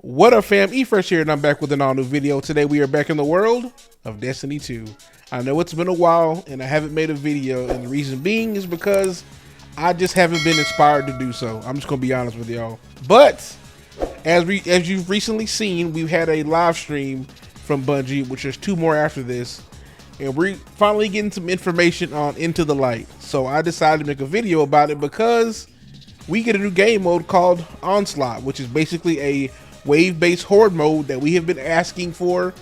What up, fam? Efresh here, and I'm back with an all new video. Today we are back in the world of Destiny 2. I know it's been a while and I haven't made a video, and the reason being is because I just haven't been inspired to do so. I'm just gonna be honest with y'all. But as you've recently seen, we've had a live stream from Bungie, which there's 2 more after this, and we're finally getting some information on Into the Light. So I decided to make a video about it because we get a new game mode called Onslaught, which is basically a wave-based horde mode that we have been asking for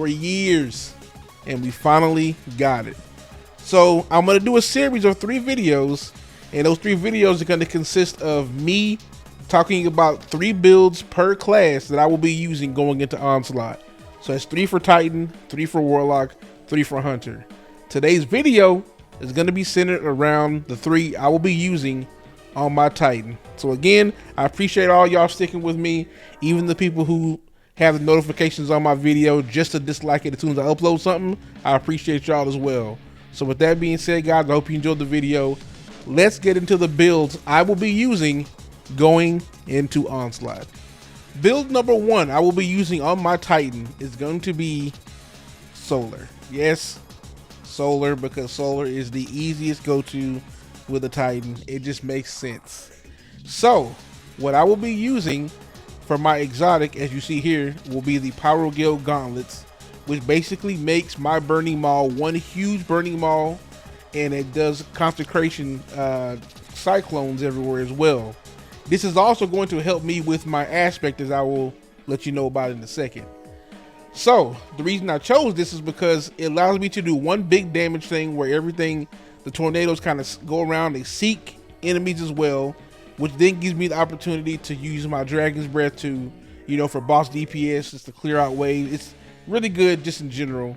years, and we finally got it. So I'm going to do a series of 3 videos, and those 3 videos are going to consist of me talking about 3 builds per class that I will be using going into Onslaught. So it's 3 for Titan, 3 for Warlock, 3 for Hunter. Today's video is going to be centered around the 3 I will be using on my Titan. So again, I appreciate all y'all sticking with me, even the people who have the notifications on my video just to dislike it as soon as I upload something. I appreciate y'all as well. So with that being said, guys, I hope you enjoyed the video. Let's get into the builds I will be using going into Onslaught. Build number 1 I will be using on my Titan is going to be Solar. Yes, Solar, because Solar is the easiest go-to with a Titan. It just makes sense. So what I will be using for my exotic, as you see here, will be the Power Gale Gauntlets, which basically makes my Burning Maul one huge Burning Maul, and it does Consecration Cyclones everywhere as well. This is also going to help me with my aspect, as I will let you know about in a second. So the reason I chose this is because it allows me to do one big damage thing where everything, the tornadoes kind of go around, they seek enemies as well, which then gives me the opportunity to use my Dragon's Breath to, for boss DPS, just to clear out waves. It's really good just in general.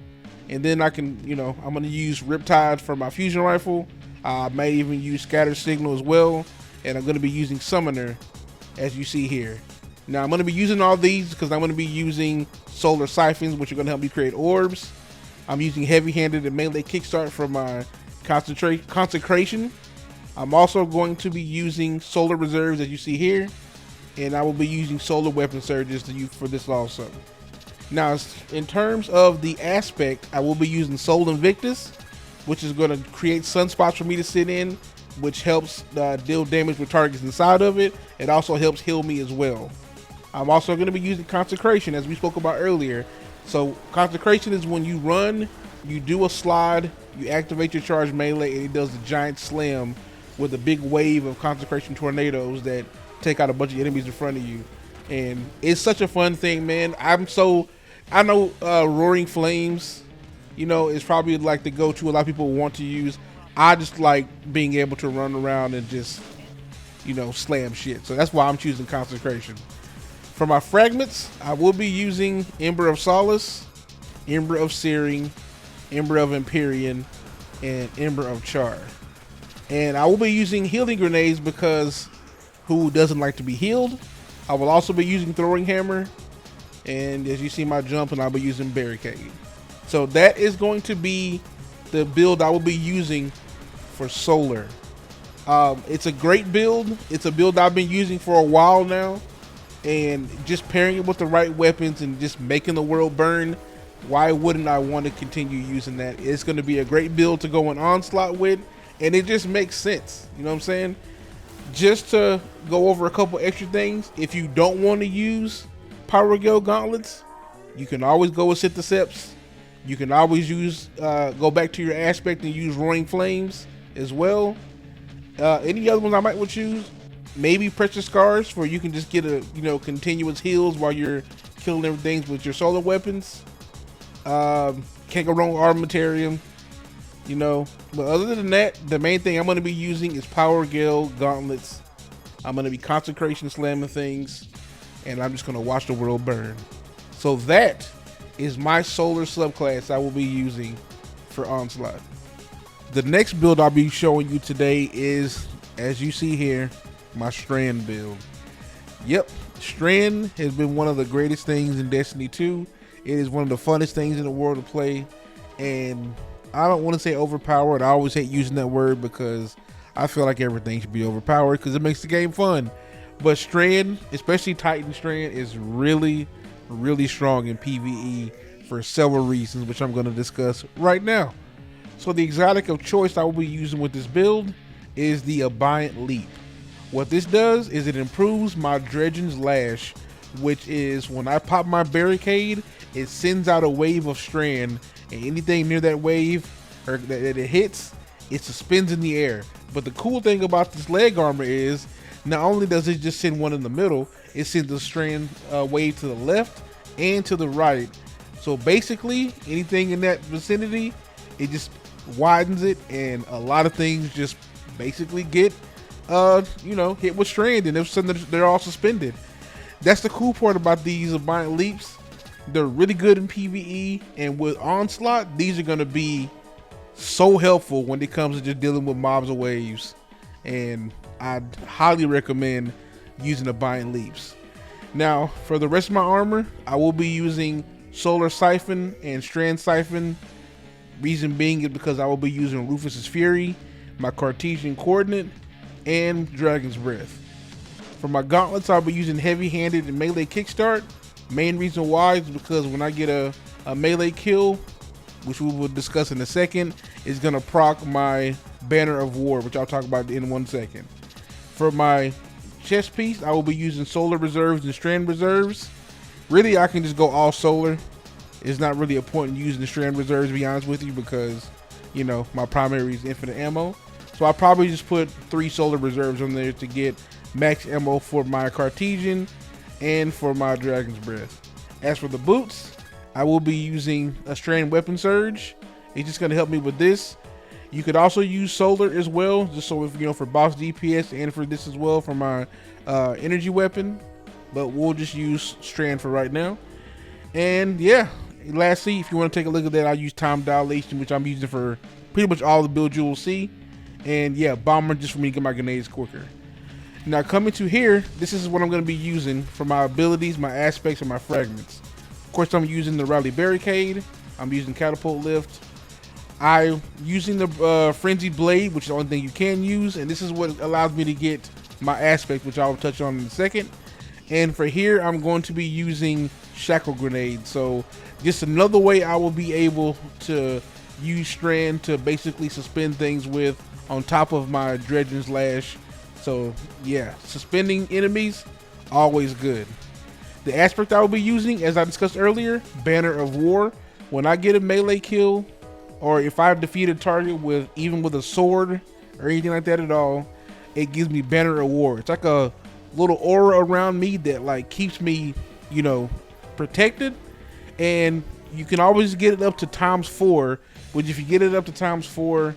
And then I can, I'm going to use Riptide for my fusion rifle. I may even use Scatter Signal as well. And I'm going to be using Summoner, as you see here. Now I'm going to be using all these because I'm going to be using Solar Siphons, which are going to help me create orbs. I'm using Heavy-Handed and Melee Kickstart for my Consecration. I'm also going to be using Solar Reserves, as you see here, and I will be using Solar Weapon Surges to use for this also. Now, in terms of the aspect, I will be using Soul Invictus, which is going to create sunspots for me to sit in, which helps deal damage with targets inside of it. It also helps heal me as well. I'm also going to be using Consecration, as we spoke about earlier. So Consecration is when you run, you do a slide, you activate your charge melee, and it does a giant slam with a big wave of Consecration tornadoes that take out a bunch of enemies in front of you. And it's such a fun thing, man. I know Roaring Flames, is probably like the go-to a lot of people want to use. I just like being able to run around and just, slam shit. So that's why I'm choosing Consecration. For my fragments, I will be using Ember of Solace, Ember of Searing, Ember of Empyrean, and Ember of Char. And I will be using healing grenades because who doesn't like to be healed? I will also be using Throwing Hammer, and as you see my jump, and I'll be using Barricade. So that is going to be the build I will be using for Solar. It's a great build. It's a build I've been using for a while now, and just pairing it with the right weapons and just making the world burn, why wouldn't I want to continue using that? It's going to be a great build to go in Onslaught with, and it just makes sense. You know what I'm saying? Just to go over a couple extra things, if you don't want to use Power Gale Gauntlets, you can always go with Syntheseps. You can always use go back to your aspect and use Roaring Flames as well. Any other ones I might would choose? Maybe Precious Scars, where you can just get a continuous heals while you're killing everything with your solar weapons. Can't go wrong with Armamentarium. But other than that, the main thing I'm going to be using is Power Gale Gauntlets. I'm going to be Consecration slamming things, and I'm just going to watch the world burn. So that is my Solar subclass I will be using for Onslaught. The next build I'll be showing you today is, as you see here, my Strand build. Yep, Strand has been one of the greatest things in Destiny 2. It is one of the funnest things in the world to play, and I don't want to say overpowered. I always hate using that word because I feel like everything should be overpowered because it makes the game fun. But Strand, especially Titan Strand, is really, really strong in PvE for several reasons, which I'm going to discuss right now. So the exotic of choice I will be using with this build is the Abiant Leap. What this does is it improves my Dredgen's Lash, which is when I pop my barricade, it sends out a wave of Strand, and anything near that wave or that it hits, it suspends in the air. But the cool thing about this leg armor is not only does it just send one in the middle, it sends a Strand wave to the left and to the right. So basically, anything in that vicinity, it just widens it, and a lot of things just basically get hit with Strand, and they're all suspended. That's the cool part about these Abiant Leaps. They're really good in PvE, and with Onslaught, these are going to be so helpful when it comes to just dealing with mobs or waves. And I'd highly recommend using Abiant Leaps. Now, for the rest of my armor, I will be using Solar Siphon and Strand Siphon. Reason being is because I will be using Rufus's Fury, my Cartesian Coordinate, and Dragon's Breath. For my gauntlets, I'll be using Heavy-Handed and Melee Kickstart. Main reason why is because when I get a melee kill, which we will discuss in a second, is going to proc my Banner of War, which I'll talk about in 1 second. For my chest piece, I will be using Solar Reserves and Strand Reserves. Really, I can just go all Solar. It's not really a point in using the Strand Reserves, to be honest with you, because, you know, my primary is infinite ammo. So I'll probably just put 3 Solar Reserves on there to get max ammo for my Cartesian and for my Dragon's Breath. As for the boots, I will be using a Strand Weapon Surge. It's just going to help me with this. You could also use Solar as well, just so if, you know, for boss DPS, and for this as well for my energy weapon. But we'll just use Strand for right now. And yeah, lastly, if you want to take a look at that, I'll use Time Dilation, which I'm using for pretty much all the builds you will see. And yeah, Bomber, just for me to get my grenades quicker. Now coming to here, this is what I'm going to be using for my abilities, my aspects, and my fragments. Of course, I'm using the Rally Barricade. I'm using Catapult Lift. I'm using the Frenzied Blade, which is the only thing you can use. And this is what allows me to get my aspect, which I'll touch on in a second. And for here, I'm going to be using Shackle Grenade. So just another way I will be able to use Strand to basically suspend things with on top of my Dredgen's Lash. So yeah, suspending enemies, always good. The aspect I will be using, as I discussed earlier, Banner of War. When I get a melee kill, or if I defeat a target with even with a sword or anything like that at all, it gives me Banner of War. It's like a little aura around me that like keeps me, you know, protected. And you can always get it up to ×4, which if you get it up to ×4,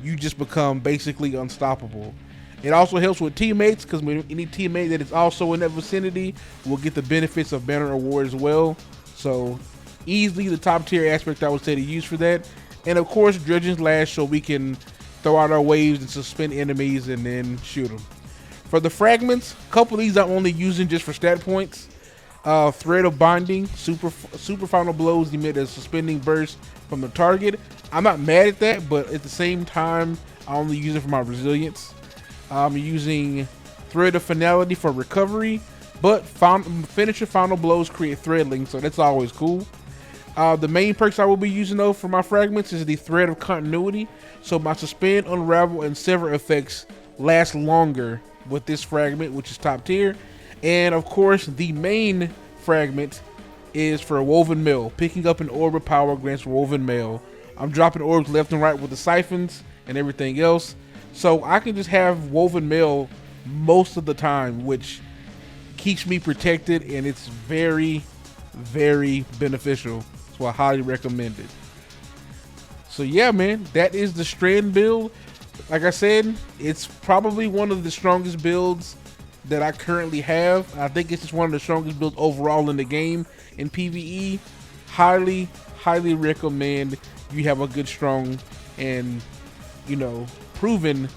you just become basically unstoppable. It also helps with teammates, because any teammate that is also in that vicinity will get the benefits of Banner of War as well. So easily the top tier aspect I would say to use for that. And of course, Dredgen's Lash, so we can throw out our waves and suspend enemies and then shoot them. For the fragments, a couple of these I'm only using just for stat points. Thread of Binding, super final blows emit a suspending burst from the target. I'm not mad at that, but at the same time, I only use it for my resilience. I'm using Thread of Finality for recovery, but finisher final blows create threadling, so that's always cool. The main perks I will be using though for my fragments is the Thread of Continuity, so my suspend, unravel, and sever effects last longer with this fragment, which is top tier. And of course, the main fragment is for Woven Mail. Picking up an orb of power grants Woven Mail. I'm dropping orbs left and right with the siphons and everything else, so I can just have Woven Mail most of the time, which keeps me protected, and it's very, very beneficial. So I highly recommend it. So yeah, man, that is the Strand build. Like I said, it's probably one of the strongest builds that I currently have. I think it's just one of the strongest builds overall in the game in PvE. Highly, highly recommend you have a good, strong, and, you know, proven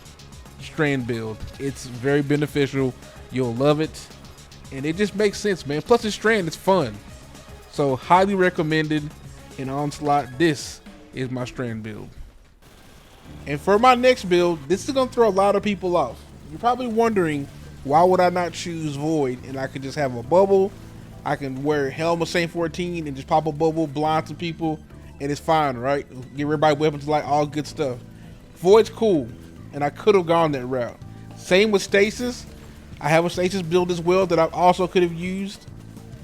Strand build. It's very beneficial. You'll love it, and it just makes sense, man. Plus it's Strand, it's fun. So highly recommended in Onslaught. This is my Strand build. And for my next build, this is going to throw a lot of people off. You're probably wondering, why would I not choose Void? And I could just have a bubble. I can wear Helm of Saint 14 and just pop a bubble, blind some people, and it's fine, right? Give everybody weapons, like all good stuff. Void's cool, and I could have gone that route. Same with Stasis. I have a Stasis build as well that I also could have used,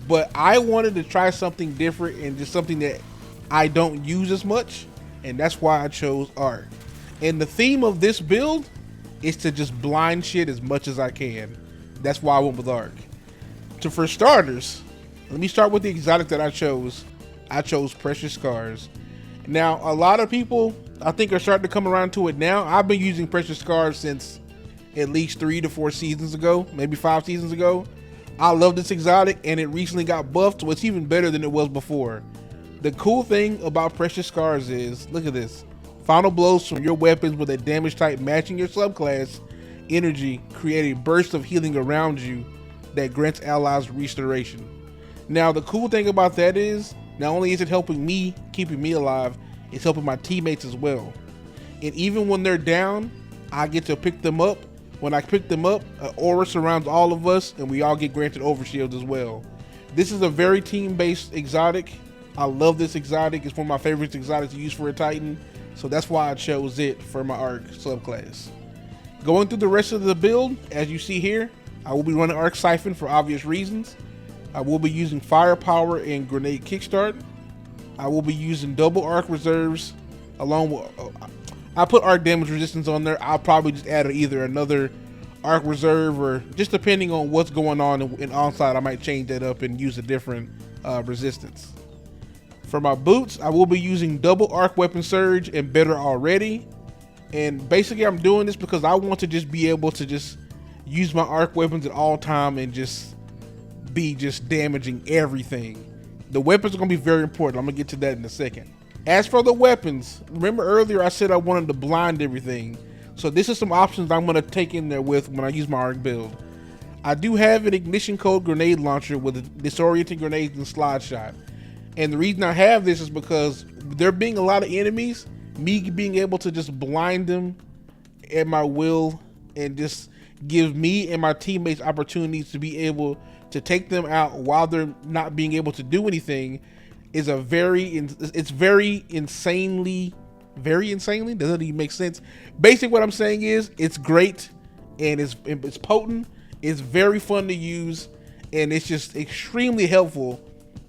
but I wanted to try something different and just something that I don't use as much, and that's why I chose Arc. And the theme of this build is to just blind shit as much as I can. That's why I went with Arc. For starters, let me start with the exotic that I chose. I chose Precious Scars. Now, a lot of people, I think, are starting to come around to it now. I've been using Precious Scars since at least 3 to 4 seasons ago, maybe 5 seasons ago. I love this exotic, and it recently got buffed, so it's even better than it was before. The cool thing about Precious Scars is, look at this. Final blows from your weapons with a damage type matching your subclass energy create a burst of healing around you that grants allies restoration. Now, the cool thing about that is, not only is it helping me, keeping me alive, it's helping my teammates as well. And even when they're down, I get to pick them up. When I pick them up, an aura surrounds all of us, and we all get granted overshields as well. This is a very team-based exotic. I love this exotic. It's one of my favorite exotics to use for a Titan, so that's why I chose it for my Arc subclass. Going through the rest of the build, as you see here, I will be running Arc Siphon for obvious reasons. I will be using Firepower and Grenade Kickstart. I will be using double Arc Reserves along with... I put Arc Damage Resistance on there. I'll probably just add either another Arc Reserve, or just depending on what's going on in Onslaught, I might change that up and use a different resistance. For my boots, I will be using double Arc Weapon Surge and Better Already. And basically I'm doing this because I want to just be able to just use my Arc weapons at all time and just be just damaging everything. The weapons are going to be very important. I'm going to get to that in a second. As for the weapons, remember earlier I said I wanted to blind everything. So this is some options I'm going to take in there with when I use my Arc build. I do have an Ignition Code Grenade Launcher with Disorienting Grenades and Slide Shot. And the reason I have this is because there being a lot of enemies, me being able to just blind them at my will and just give me and my teammates opportunities to be able to take them out while they're not being able to do anything is a very insanely, doesn't even make sense. Basically what I'm saying is it's great and it's potent, it's very fun to use, and it's just extremely helpful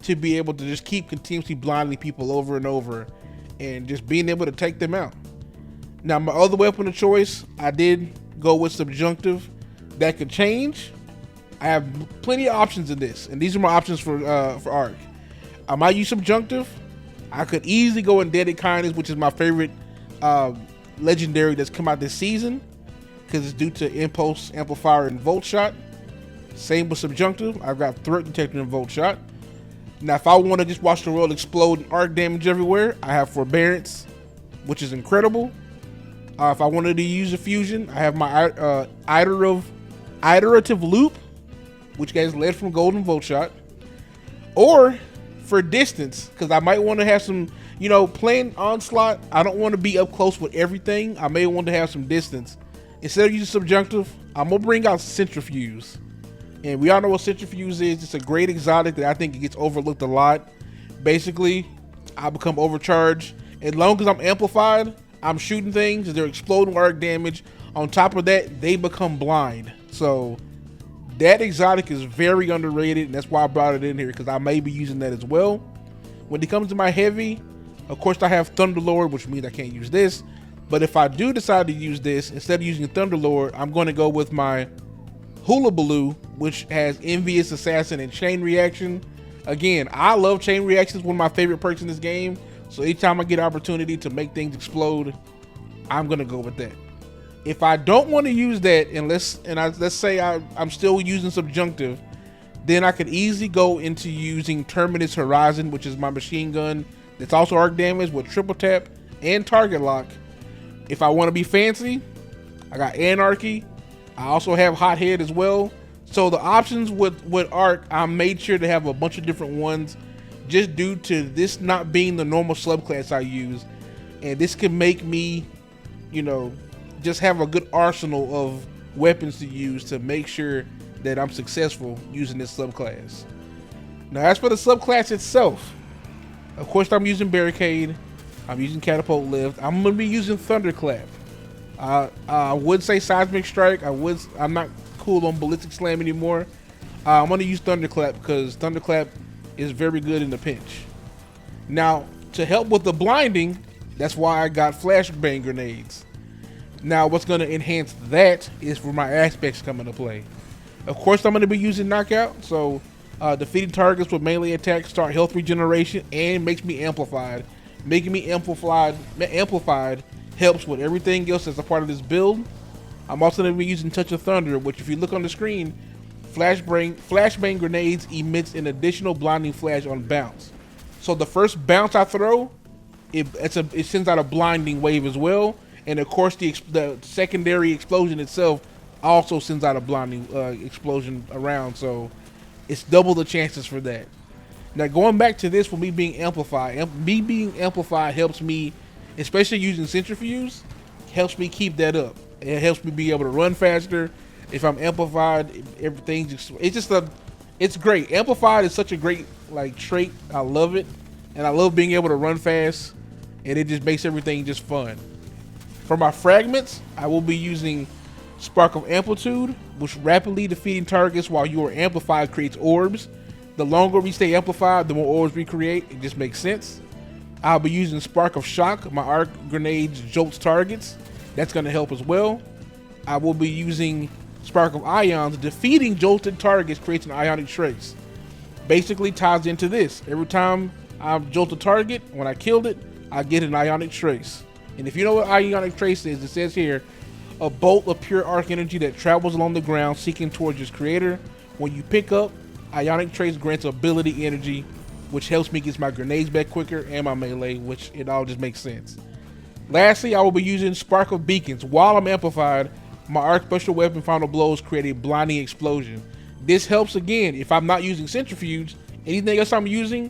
to be able to just keep continuously blinding people over and over and just being able to take them out. Now, my other weapon of choice, I did go with Subjunctive. That could change. I have plenty of options in this, and these are my options for Arc. I might use Subjunctive. I could easily go in Deadly Kindness, which is my favorite legendary that's come out this season, because it's due to Impulse, Amplifier, and Volt Shot. Same with Subjunctive. I've got Threat Detector and Volt Shot. Now, if I want to just watch the world explode and arc damage everywhere, I have Forbearance, which is incredible. If I wanted to use a fusion, I have my Iterative Loop, which gets lead from Golden Volt Shot. Or for distance, because I might want to have some, playing Onslaught, I don't want to be up close with everything. I may want to have some distance. Instead of using Subjunctive, I'm going to bring out Centrifuge. And we all know what Centrifuge is. It's a great exotic that I think it gets overlooked a lot. Basically, I become overcharged. As long as I'm amplified, I'm shooting things, they're exploding arc damage. On top of that, they become blind. So that exotic is very underrated, and that's why I brought it in here, because I may be using that as well. When it comes to my heavy, of course I have Thunderlord, which means I can't use this. But if I do decide to use this, instead of using Thunderlord, I'm going to go with my Hullabaloo, which has Envious Assassin and Chain Reaction. Again, I love Chain Reaction. It's one of my favorite perks in this game. So each time I get an opportunity to make things explode, I'm going to go with that. If I don't want to use that, and let's say I'm still using Subjunctive, then I could easily go into using Terminus Horizon, which is my machine gun that's also arc damage with triple tap and target lock. If I want to be fancy, I got Anarchy. I also have Hothead as well. So the options with Arc, I made sure to have a bunch of different ones just due to this not being the normal subclass I use. And this can make me, just have a good arsenal of weapons to use to make sure that I'm successful using this subclass. Now, as for the subclass itself, of course, I'm using Barricade. I'm using Catapult Lift. I'm going to be using Thunderclap. I would say Seismic Strike. I'm not cool on Ballistic Slam anymore. I'm going to use Thunderclap because Thunderclap is very good in the pinch. Now, to help with the blinding, that's why I got Flashbang Grenades. Now, what's going to enhance that is for my aspects coming to play. Of course, I'm going to be using Knockout, so defeating targets with melee attacks start health regeneration and makes me amplified. Making me amplified helps with everything else that's a part of this build. I'm also going to be using Touch of Thunder, which if you look on the screen, Flashbang Grenades emits an additional blinding flash on bounce. So the first bounce I throw, it sends out a blinding wave as well. And of course the secondary explosion itself also sends out a blinding explosion around. So it's double the chances for that. Now going back to this, for me being amplified, me being amplified helps me, especially using Centrifuge, helps me keep that up. It helps me be able to run faster. If I'm amplified, it's great. Amplified is such a great trait. I love it, and I love being able to run fast, and it just makes everything just fun. For my fragments, I will be using Spark of Amplitude, which rapidly defeating targets while you are amplified creates orbs. The longer we stay amplified, the more orbs we create. It just makes sense. I'll be using Spark of Shock. My arc grenades jolts targets. That's going to help as well. I will be using Spark of Ions. Defeating jolted targets creates an ionic trace. Basically ties into this. Every time I jolt a target, when I killed it, I get an ionic trace. And if you know what ionic trace is, it says here, a bolt of pure arc energy that travels along the ground seeking towards its creator. When you pick up, ionic trace grants ability energy, which helps me get my grenades back quicker and my melee, which it all just makes sense. Lastly, I will be using Spark of Beacons. While I'm amplified, my arc special weapon final blows create a blinding explosion. This helps again if I'm not using Centrifuge. Anything else I'm using,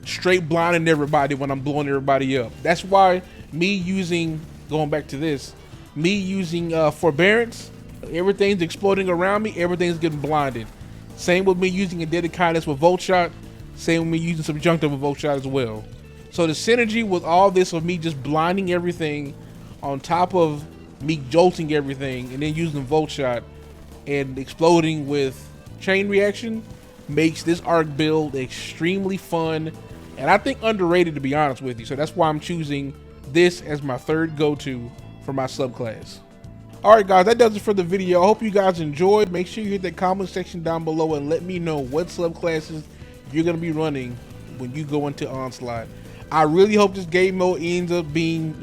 straight blinding everybody when I'm blowing everybody up. That's why going back to this, me using Forbearance, everything's exploding around me, everything's getting blinded. Same with me using a Deadly Kindness with Volt Shot, same with me using Subjunctive with Volt Shot as well. So the synergy with all this of me just blinding everything on top of me jolting everything and then using Volt Shot and exploding with Chain Reaction makes this arc build extremely fun and I think underrated, to be honest with you. So that's why I'm choosing this as my third go-to for my subclass. Alright guys, that does it for the video. I hope you guys enjoyed. Make sure you hit that comment section down below and let me know what subclasses you're going to be running when you go into Onslaught. I really hope this game mode ends up being,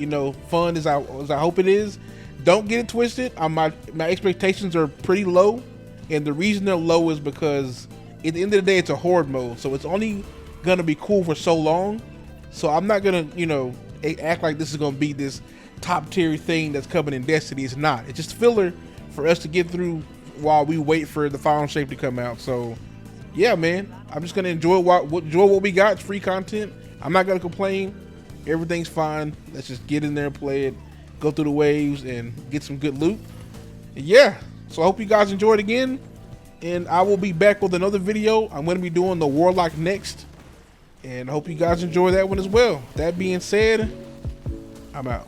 fun as I hope it is. Don't get it twisted. My expectations are pretty low, and the reason they're low is because at the end of the day, it's a Horde mode, so it's only going to be cool for so long. So I'm not going to, act like this is going to be this top tier thing that's coming in Destiny. It's not. It's just filler for us to get through while we wait for the final shape to come out. So yeah, man, I'm just gonna enjoy what we got. It's free content. I'm not gonna complain. Everything's fine. Let's just get in there and play it, go through the waves and get some good loot. And yeah, so I hope you guys enjoyed again, and I will be back with another video. I'm going to be doing the Warlock next, and I hope you guys enjoy that one as well. That being said, I'm out.